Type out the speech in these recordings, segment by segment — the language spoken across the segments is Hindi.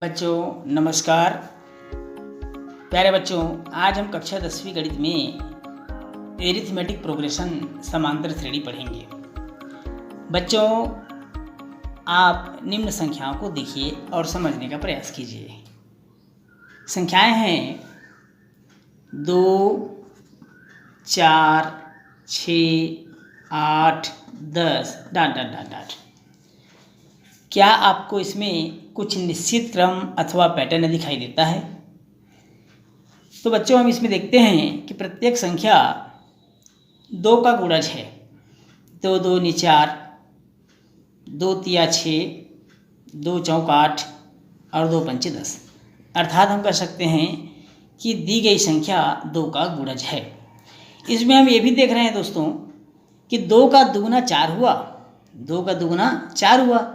बच्चों नमस्कार। प्यारे बच्चों, आज हम कक्षा 10वीं गणित में एरिथमेटिक प्रोग्रेशन समांतर श्रेणी पढ़ेंगे। बच्चों, आप निम्न संख्याओं को देखिए और समझने का प्रयास कीजिए। संख्याएं हैं 2, 4, 6, 8, 10 डाट डाट डाट डाट। क्या आपको इसमें कुछ निश्चित क्रम अथवा पैटर्न दिखाई देता है? तो बच्चों, हम इसमें देखते हैं कि प्रत्येक संख्या 2 का गुणज है। 2 दूनी 4, 2 तिया 6, 2 चौक 8 और 2 पंचे 10। अर्थात हम कह सकते हैं कि दी गई संख्या 2 का गुणज है। इसमें हम ये भी देख रहे हैं दोस्तों कि 2 का दुगुना 4 हुआ, 2 का दुगुना 4 हुआ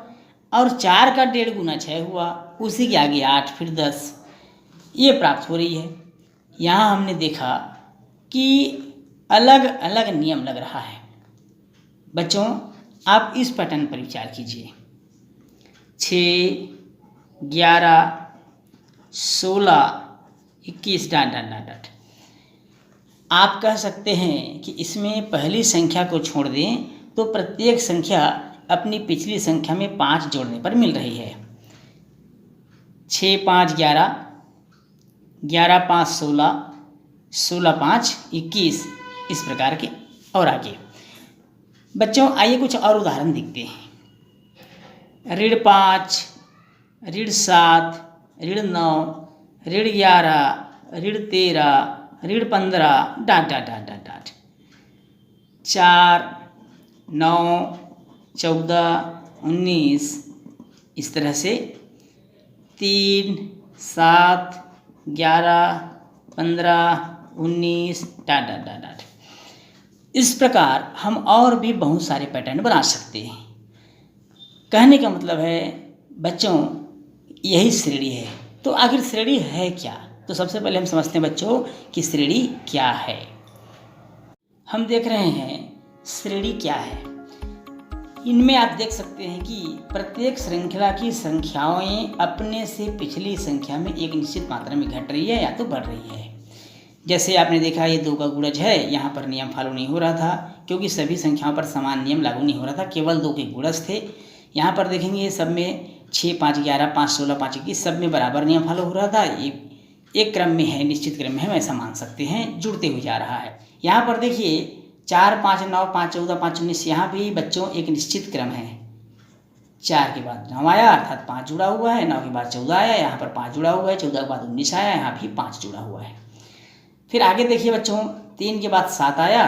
और 4 का 1.5 गुना 6 हुआ, उसी के आगे 8 फिर 10 ये प्राप्त हो रही है। यहाँ हमने देखा कि अलग अलग नियम लग रहा है। बच्चों, आप इस पैटर्न पर विचार कीजिए। 6, 11, 16, 21 डाट डाट डाट डाट। आप कह सकते हैं कि इसमें पहली संख्या को छोड़ दें तो प्रत्येक संख्या अपनी पिछली संख्या में 5 जोड़ने पर मिल रही है। 6, 5, 11, 11, 5, 16, 16, 5, 21 इस प्रकार के और आगे। बच्चों, आइए कुछ और उदाहरण देखते हैं। ऋण 5, ऋण 7, ऋण 9, ऋण 11, ऋण 13, ऋण 15 dot dot dot dot dot. 4, 9, 14, 19 इस तरह से 3, 7, 11, 15, 19 डाट डाट डाट डाट। इस प्रकार हम और भी बहुत सारे पैटर्न बना सकते हैं। कहने का मतलब है बच्चों, यही श्रेणी है। तो आखिर श्रेणी है क्या? तो सबसे पहले हम समझते हैं बच्चों कि श्रेणी क्या है। हम देख रहे हैं श्रेणी क्या है। इनमें आप देख सकते हैं कि प्रत्येक श्रृंखला की संख्याएं अपने से पिछली संख्या में एक निश्चित मात्रा में घट रही है या तो बढ़ रही है। जैसे आपने देखा ये 2 का गुणज है, यहाँ पर नियम फॉलो नहीं हो रहा था क्योंकि सभी संख्याओं पर समान नियम लागू नहीं हो रहा था, केवल 2 के गुणज थे। यहाँ पर देखेंगे सब में 6, 5, 11, 5, 16, 5, 21 सब में बराबर नियम फॉलो हो रहा था। ये एक क्रम में है, निश्चित क्रम में है, ऐसा मान सकते हैं, जुड़ते हुए जा रहा है। यहाँ पर देखिए 4, 5, 9, 5, 14, 5, 19 यहाँ भी बच्चों एक निश्चित क्रम है। 4 के बाद 9 आया अर्थात 5 जुड़ा हुआ है, 9 के बाद 14 आया, यहाँ पर 5 जुड़ा हुआ है, 14 के बाद 19 आया, यहाँ भी 5 जुड़ा हुआ है। फिर आगे देखिए बच्चों 3 के बाद 7 आया,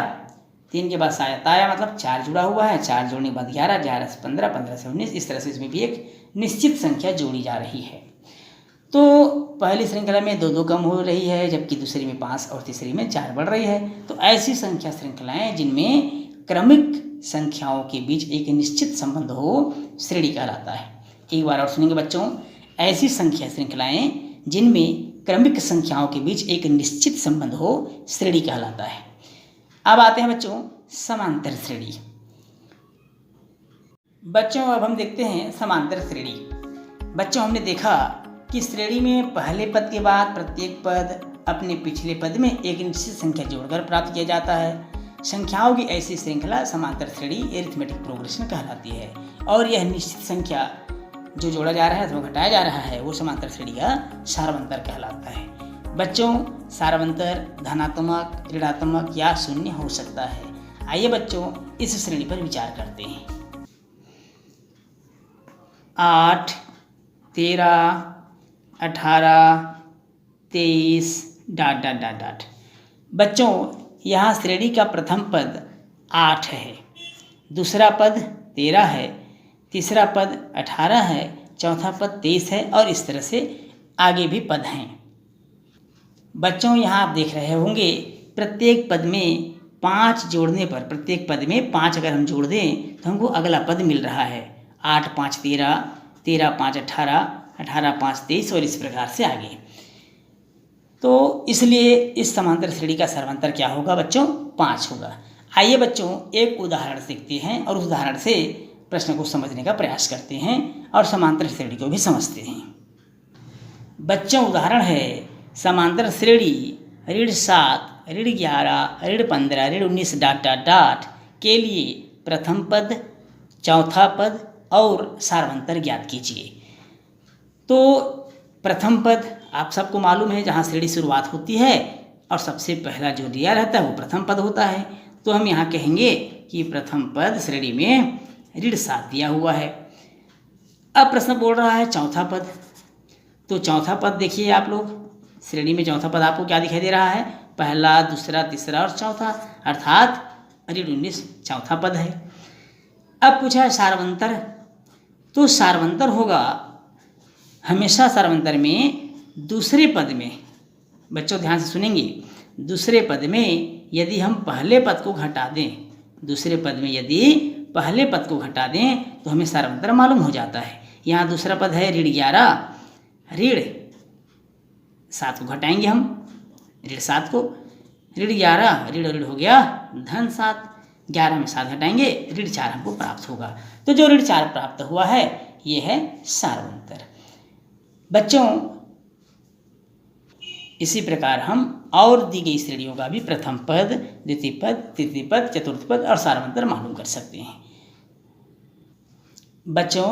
3 के बाद 7 आया मतलब 4 जुड़ा हुआ है, 4 जोड़ने के बाद 11, 11 से 15, 15 से 19 इस तरह से इसमें भी एक निश्चित संख्या जोड़ी जा रही है। तो पहली श्रृंखला में 2 कम हो रही है, जबकि दूसरी में 5 और तीसरी में 4 बढ़ रही है। तो ऐसी संख्या श्रृंखलाएं जिनमें क्रमिक संख्याओं के बीच एक निश्चित संबंध हो श्रेणी कहलाता है। एक बार और सुनेंगे बच्चों, ऐसी संख्या श्रृंखलाएं जिनमें क्रमिक संख्याओं के बीच एक निश्चित संबंध हो श्रेणी कहलाता है। अब आते हैं बच्चों समांतर श्रेणी। बच्चों, अब हम देखते हैं समांतर श्रेणी। बच्चों, हमने देखा कि श्रेणी में पहले पद के बाद प्रत्येक पद अपने पिछले पद में एक निश्चित संख्या जोड़कर प्राप्त किया जाता है। संख्याओं की ऐसी श्रृंखला समांतर श्रेणी एरिथमेटिक प्रोग्रेशन कहलाती है। और यह निश्चित संख्या जो जोड़ा जा रहा है अथवा घटाया जा रहा है वो समांतर श्रेणी का सारवंतर कहलाता है। बच्चों, सारवंतर धनात्मक, ऋणात्मक या शून्य हो सकता है। आइए बच्चों इस श्रेणी पर विचार करते हैं। 8, 13, 18, 23 डाट डाट डाट डाट। बच्चों, यहाँ श्रेणी का प्रथम पद 8 है, दूसरा पद 13 है, तीसरा पद 18 है, चौथा पद 23 है और इस तरह से आगे भी पद हैं। बच्चों, यहाँ आप देख रहे होंगे प्रत्येक पद में 5 जोड़ने पर, प्रत्येक पद में 5 अगर हम जोड़ दें तो हमको अगला पद मिल रहा है। 8, 5, 13, 13, 5, 18, 18, 5, 23 और इस प्रकार से आगे। तो इसलिए इस समांतर श्रेणी का सारवंतर क्या होगा बच्चों? 5 होगा। आइए बच्चों एक उदाहरण सीखते हैं और उस उदाहरण से प्रश्न को समझने का प्रयास करते हैं और समांतर श्रेणी को भी समझते हैं। बच्चों उदाहरण है समांतर श्रेणी ऋण 7, ऋण 11, ऋण 15, ऋण 19 डॉट डॉट डॉट के लिए प्रथम पद, चौथा पद और सार्वंतर ज्ञात कीजिए। तो प्रथम पद आप सबको मालूम है, जहाँ श्रेणी शुरुआत होती है और सबसे पहला जो दिया रहता है वो प्रथम पद होता है। तो हम यहाँ कहेंगे कि प्रथम पद श्रेणी में ऋण 7 दिया हुआ है। अब प्रश्न बोल रहा है चौथा पद। तो चौथा पद देखिए आप लोग, श्रेणी में चौथा पद आपको क्या दिखाई दे रहा है, पहला, दूसरा, तीसरा और चौथा, अर्थात ऋण 19 चौथा पद है। अब पूछा है सार्वंतर। तो सार्वंतर होगा हमेशा सार्वंतर में दूसरे पद में, बच्चों ध्यान से सुनेंगे, दूसरे पद में यदि हम पहले पद को घटा दें, दूसरे पद में यदि पहले पद को घटा दें तो हमें सार्वंतर मालूम हो जाता है। यहाँ दूसरा पद है ऋण 11, ऋण 7 को घटाएंगे हम, ऋण 7 को, ऋण 11 ऋण हो गया धन 7, 11 में 7 घटाएंगे, ऋण 4 हमको प्राप्त होगा। तो जो ऋण 4 प्राप्त हुआ है ये है सार्वंतर। बच्चों इसी प्रकार हम और दी गई श्रेणियों का भी प्रथम पद, द्वितीय पद, तृतीय पद, चतुर्थ पद और सार्वंतर मालूम कर सकते हैं। बच्चों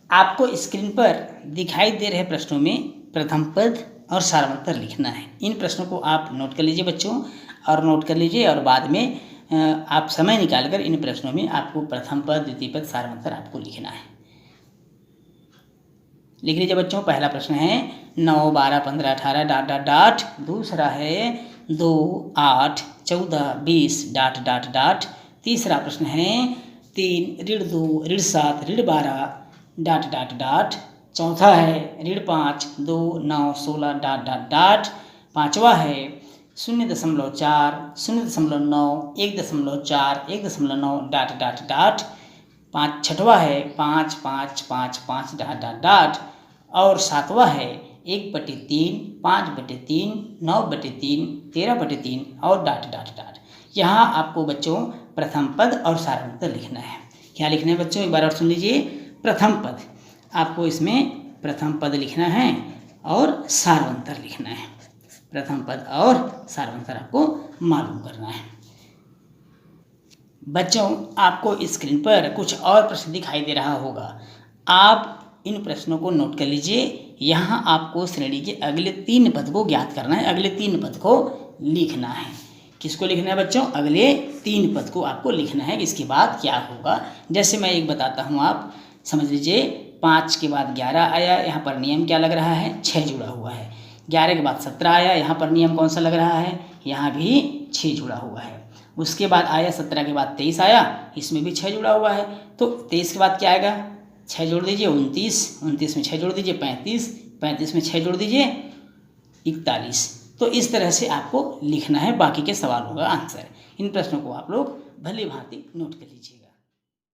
आपको स्क्रीन पर दिखाई दे रहे प्रश्नों में प्रथम पद और सार्वंतर लिखना है। इन प्रश्नों को आप नोट कर लीजिए बच्चों, और नोट कर लीजिए और बाद में आप समय निकालकर इन प्रश्नों में आपको प्रथम पद, द्वितीय पद, सार्वंतर आपको लिखना है। लिख लीजिए बच्चों। पहला प्रश्न है 9, 12, 15, 18 डॉट डॉट डॉट। दूसरा है 2, 8, 14, 20 डॉट डॉट डॉट। तीसरा प्रश्न है 3, ऋण 2, ऋण 7, ऋण 12 डॉट डॉट डॉट। चौथा है ऋण 5, 2, 9, 16 डॉट डॉट डॉट। पाँचवा है 0.4, 0.9, 1.4, 1.9 डॉट डॉट डॉट। छठवा है 5, 5, 5, 5 डॉट डॉट डॉट। और सातवां है 1/3, 5/3, 9/3, 13/3 और डॉट डॉट डॉट। यहाँ आपको बच्चों प्रथम पद और सार्वंतर लिखना है। क्या लिखना है बच्चों, एक बार और सुन लीजिए। प्रथम पद आपको इसमें प्रथम पद लिखना है और सार्वंतर लिखना है। प्रथम पद और सार्वंतर आपको मालूम करना है। बच्चों आपको स्क्रीन पर कुछ और प्रश्न दिखाई दे रहा होगा, आप इन प्रश्नों को नोट कर लीजिए। यहाँ आपको श्रेणी के अगले 3 पद को ज्ञात करना है, अगले 3 पद को लिखना है। किसको लिखना है बच्चों, अगले 3 पद को आपको लिखना है। इसके बाद क्या होगा, जैसे मैं एक बताता हूँ, आप समझ लीजिए। 5 के बाद 11 आया, यहाँ पर नियम क्या लग रहा है, 6 जुड़ा हुआ है। 11 के बाद 17 आया, यहाँ पर नियम कौन सा लग रहा है, यहाँ भी 6 जुड़ा हुआ है। उसके बाद आया 17 के बाद 23 आया, इसमें भी 6 जुड़ा हुआ है। तो 23 के बाद क्या आएगा, 6 जोड़ दीजिए 29, 29 में 6 जोड़ दीजिए 35, 35 में 6 जोड़ दीजिए 41। तो इस तरह से आपको लिखना है, बाकी के सवालों का आंसर। इन प्रश्नों को आप लोग भली भांति नोट कर लीजिएगा।